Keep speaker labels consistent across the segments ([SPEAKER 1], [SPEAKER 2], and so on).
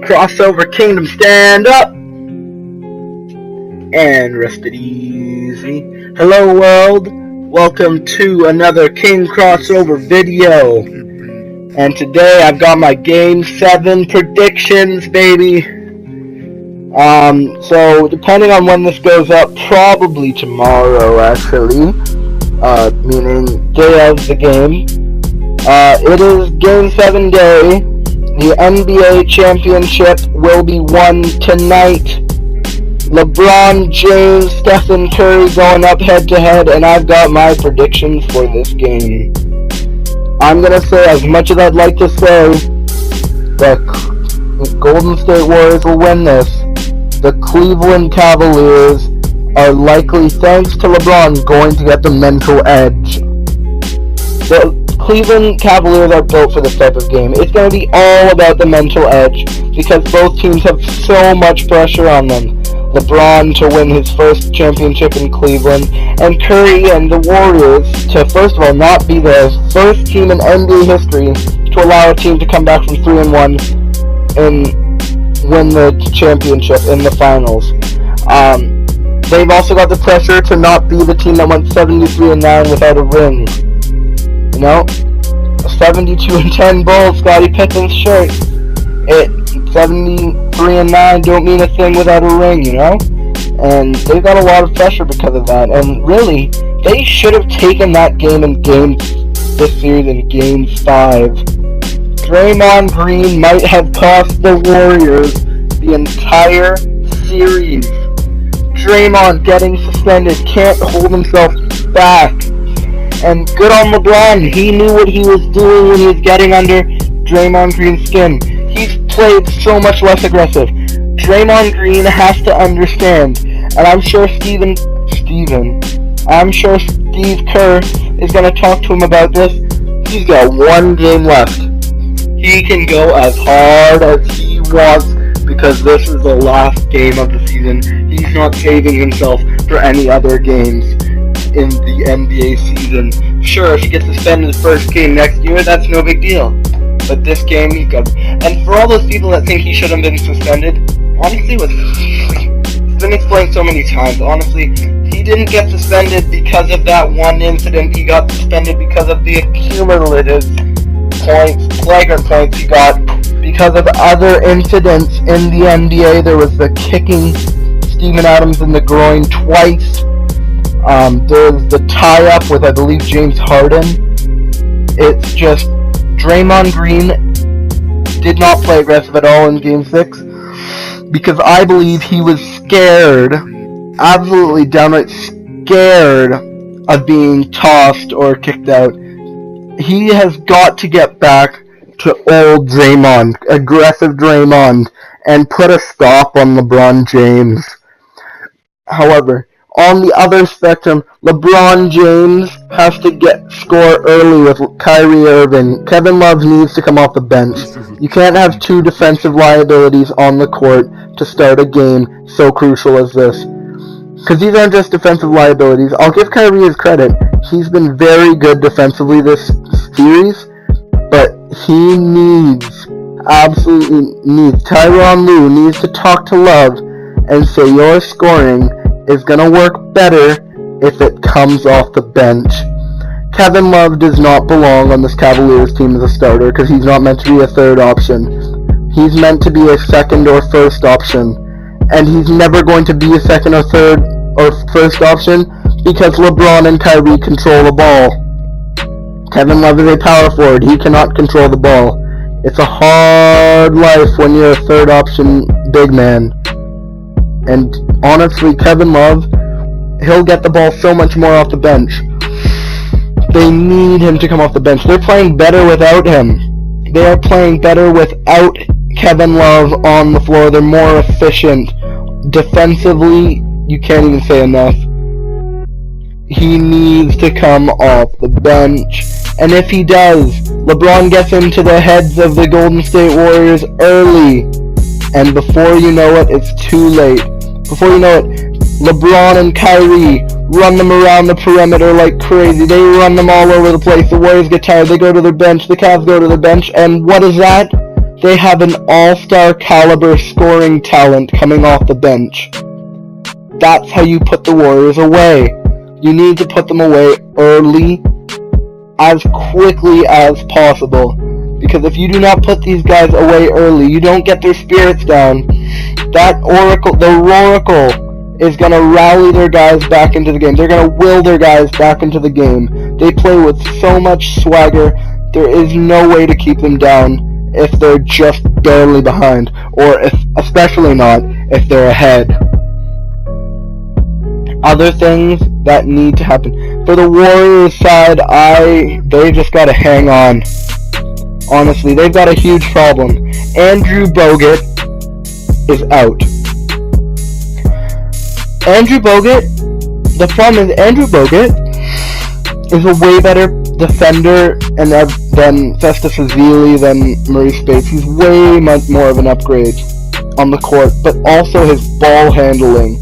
[SPEAKER 1] Crossover Kingdom, stand up and rest it easy. Hello world, welcome to another King Crossover video. And today I've got my Game 7 predictions, baby. So depending on when this goes up, probably tomorrow actually, meaning day of the game. It is Game 7 day. The NBA championship will be won tonight. LeBron James, Stephen Curry going up head to head, and I've got my predictions for this game. I'm gonna say, as much as I'd like to say that the Golden State Warriors will win this, the Cleveland Cavaliers are likely, thanks to LeBron, going to get the mental edge. The Cleveland Cavaliers are built for this type of game. It's going to be all about the mental edge because both teams have so much pressure on them. LeBron to win his first championship in Cleveland, and Curry and the Warriors to, first of all, not be the first team in NBA history to allow a team to come back from 3-1 and win the championship in the finals. They've also got the pressure to not be the team that went 73-9 without a ring. You know, 72-10 Bulls, Scottie Pippen's shirt. 73-9 don't mean a thing without a ring, you know? And they've got a lot of pressure because of that. And really, they should have taken that game in this series in Game 5. Draymond Green might have cost the Warriors the entire series. Draymond getting suspended, can't hold himself back. And good on LeBron, he knew what he was doing when he was getting under Draymond Green's skin. He's played so much less aggressive. Draymond Green has to understand, and I'm sure Steve Kerr is going to talk to him about this. He's got one game left. He can go as hard as he wants because this is the last game of the season. He's not saving himself for any other games in the NBA season. Sure, if he gets suspended the first game next year, that's no big deal. But this game, he got. And for all those people that think he should have been suspended, honestly, it's been explained so many times. Honestly, he didn't get suspended because of that one incident. He got suspended because of the cumulative flagrant points he got because of other incidents in the NBA. There was the kicking Steven Adams in the groin twice. There's the tie-up with, I believe, James Harden. It's just, Draymond Green did not play aggressive at all in Game 6 because I believe he was scared, absolutely downright scared of being tossed or kicked out. He has got to get back to old Draymond, aggressive Draymond, and put a stop on LeBron James. However, on the other spectrum, LeBron James has to score early with Kyrie Irving. Kevin Love needs to come off the bench. You can't have two defensive liabilities on the court to start a game so crucial as this. Because these aren't just defensive liabilities. I'll give Kyrie his credit. He's been very good defensively this series, but he absolutely needs, Tyronn Lue needs to talk to Love and say your scoring is going to work better if it comes off the bench. Kevin Love does not belong on this Cavaliers team as a starter because he's not meant to be a third option. He's meant to be a second or first option. And he's never going to be a second or third or first option because LeBron and Kyrie control the ball. Kevin Love is a power forward. He cannot control the ball. It's a hard life when you're a third option big man. And honestly, Kevin Love, he'll get the ball so much more off the bench. They need him to come off the bench. They're playing better without him. They are playing better without Kevin Love on the floor. They're more efficient. Defensively, you can't even say enough. He needs to come off the bench. And if he does, LeBron gets into the heads of the Golden State Warriors early. And before you know it, it's too late. Before you know it, LeBron and Kyrie run them around the perimeter like crazy. They run them all over the place. The Warriors get tired. They go to their bench. The Cavs go to their bench. And what is that? They have an all-star caliber scoring talent coming off the bench. That's how you put the Warriors away. You need to put them away early, as quickly as possible. Because if you do not put these guys away early, you don't get their spirits down. The Oracle is going to rally their guys back into the game. They're going to will their guys back into the game. They play with so much swagger, there is no way to keep them down if they're just barely behind, or especially not if they're ahead. Other things that need to happen. For the Warriors side, they just gotta hang on. Honestly, they've got a huge problem. Andrew Bogut is out. The problem is Andrew Bogut is a way better defender than Festus Ezeli, than Maurice Bates. He's way much more of an upgrade on the court, but also his ball handling.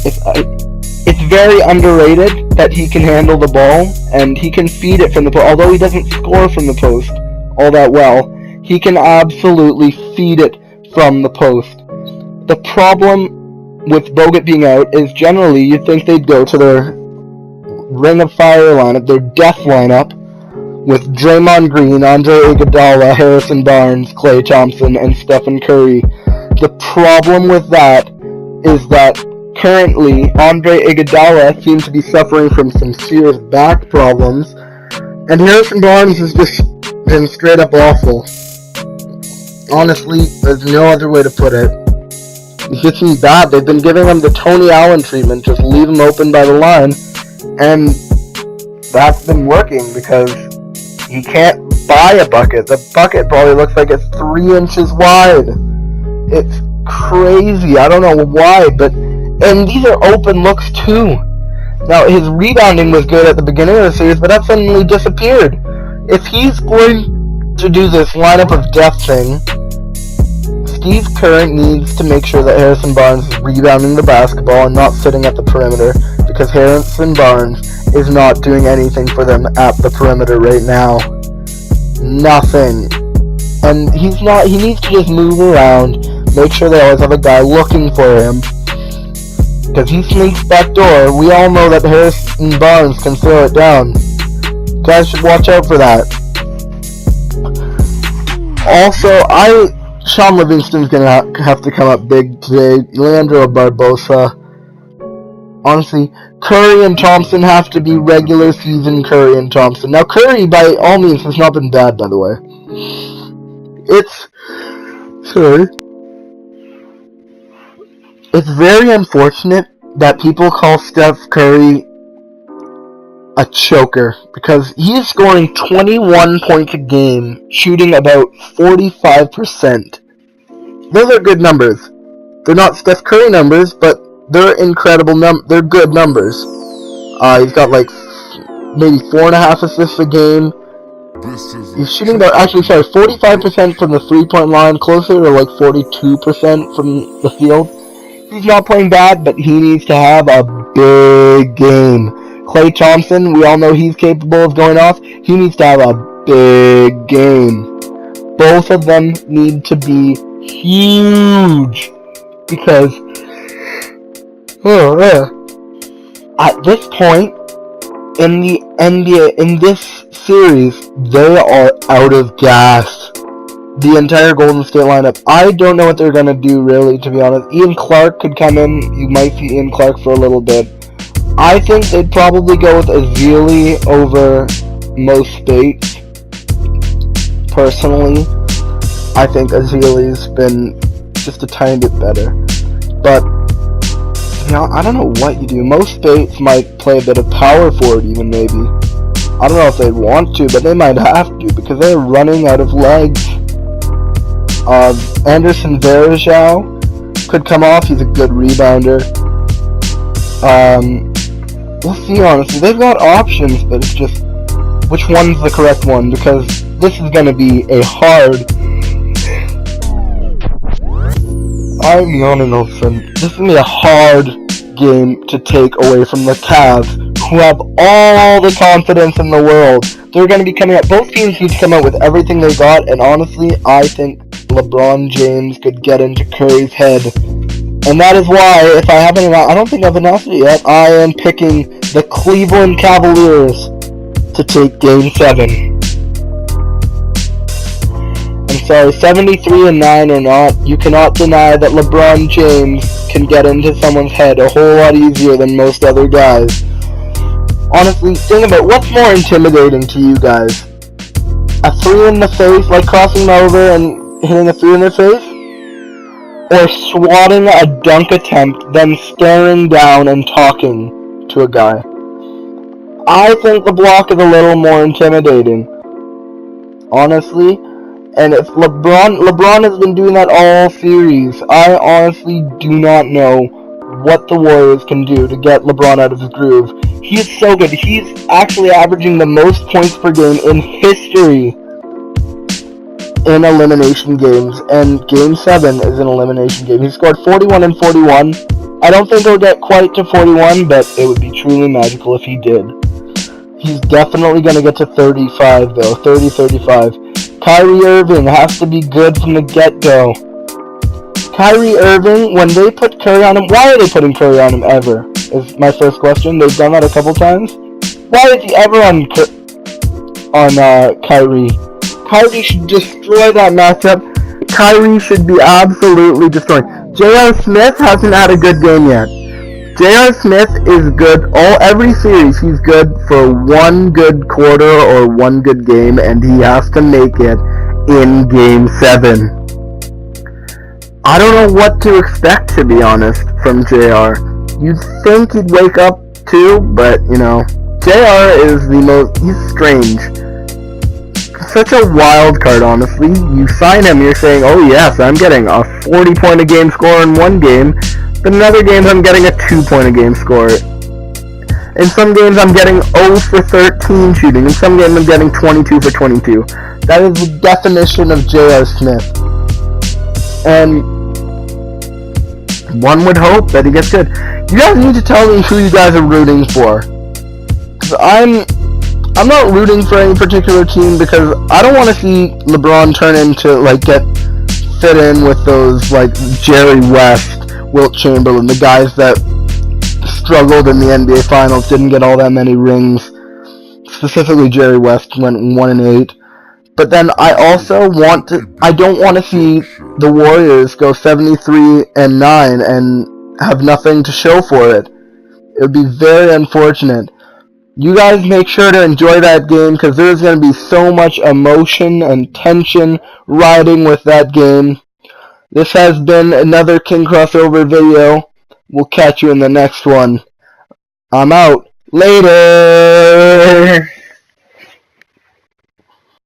[SPEAKER 1] It's very underrated that he can handle the ball, and he can feed it from the post. Although he doesn't score from the post all that well, he can absolutely feed it from the post. The problem with Bogut being out is generally you'd think they'd go to their Ring of Fire lineup, their death lineup, with Draymond Green, Andre Iguodala, Harrison Barnes, Klay Thompson, and Stephen Curry. The problem with that is that currently Andre Iguodala seems to be suffering from some serious back problems, and Harrison Barnes has just been straight up awful. Honestly, there's no other way to put it. He's just been bad. They've been giving him the Tony Allen treatment, just leave him open by the line, and that's been working because he can't buy a bucket. The bucket probably looks like it's 3 inches wide. It's crazy. I don't know why, and these are open looks too. Now, his rebounding was good at the beginning of the series, but that suddenly disappeared. If he's going to do this lineup of death thing, Steve Kerr needs to make sure that Harrison Barnes is rebounding the basketball and not sitting at the perimeter, because Harrison Barnes is not doing anything for them at the perimeter right now. Nothing. And he needs to just move around, make sure they always have a guy looking for him, because he sneaks back door. We all know that Harrison Barnes can throw it down. Guys should watch out for that. Also, Sean Livingston's gonna have to come up big today. Leandro Barbosa. Honestly, Curry and Thompson have to be regular season Curry and Thompson. Now, Curry, by all means, has not been bad, by the way. It's very unfortunate that people call Steph Curry a choker, because he is scoring 21 points a game, shooting about 45%. Those are good numbers. They're not Steph Curry numbers, but they're incredible they're good numbers. He's got like maybe 4.5 assists a game. He's shooting about 45% from the 3-point line, closer to like 42% from the field. He's not playing bad, but he needs to have a big game. Klay Thompson, we all know he's capable of going off. He needs to have a big game. Both of them need to be huge, because at this point in the NBA, in this series, they are out of gas. The entire Golden State lineup. I don't know what they're going to do, really, to be honest. Ian Clark could come in. You might see Ian Clark for a little bit. I think they'd probably go with Ezeli over Mo Spates. Personally, I think Ezeli's been just a tiny bit better. But, I don't know what you do. Mo Spates might play a bit of power forward even, maybe. I don't know if they'd want to, but they might have to, because they're running out of legs. Anderson Varejao could come off. He's a good rebounder. We'll see, honestly. They've got options, but it's just which one's the correct one, because this is going to be a hard... I'm yawning, Olsen. This is going to be a hard game to take away from the Cavs, who have all the confidence in the world. They're going to be coming out... Both teams need to come out with everything they got, and honestly, I think LeBron James could get into Curry's head. And that is why, if I don't think I've announced it yet, I am picking the Cleveland Cavaliers to take Game 7. I'm sorry, 73-9 or not, you cannot deny that LeBron James can get into someone's head a whole lot easier than most other guys. Honestly, think about what's more intimidating to you guys. A 3 in the face, like crossing them over and hitting a 3 in their face? Or swatting a dunk attempt, then staring down and talking to a guy? I think the block is a little more intimidating. Honestly. And if LeBron has been doing that all series, I honestly do not know what the Warriors can do to get LeBron out of his groove. He is so good. He's actually averaging the most points per game in history in elimination games, and Game 7 is an elimination game. He scored 41 and 41. I don't think he'll get quite to 41, but it would be truly magical if he did. He's definitely going to get to 35, though. 30-35. Kyrie Irving has to be good from the get-go. Kyrie Irving, when they put Curry on him, why are they putting Curry on him ever? Is my first question. They've done that a couple times. Why is he ever on Kyrie? Kyrie should destroy that matchup. Kyrie should be absolutely destroyed. J.R. Smith hasn't had a good game yet. J.R. Smith is good every series. He's good for one good quarter or one good game, and he has to make it in Game 7. I don't know what to expect, to be honest, from JR. You'd think he'd wake up too, but, JR is he's strange. Such a wild card, honestly. You sign him, you're saying, oh yes, I'm getting a 40-point-a-game score in one game, but in other games I'm getting a 2-point-a-game score. In some games I'm getting 0 for 13 shooting, in some games I'm getting 22 for 22. That is the definition of J.R. Smith. And one would hope that he gets good. You guys need to tell me who you guys are rooting for. Because I'm not rooting for any particular team, because I don't want to see LeBron turn into, get fit in with those, Jerry West, Wilt Chamberlain, the guys that struggled in the NBA Finals, didn't get all that many rings. Specifically, Jerry West went 1-8. But then I don't want to see the Warriors go 73-9 and have nothing to show for it. It would be very unfortunate. You guys make sure to enjoy that game, because there's going to be so much emotion and tension riding with that game. This has been another King Crossover video. We'll catch you in the next one. I'm out. Later!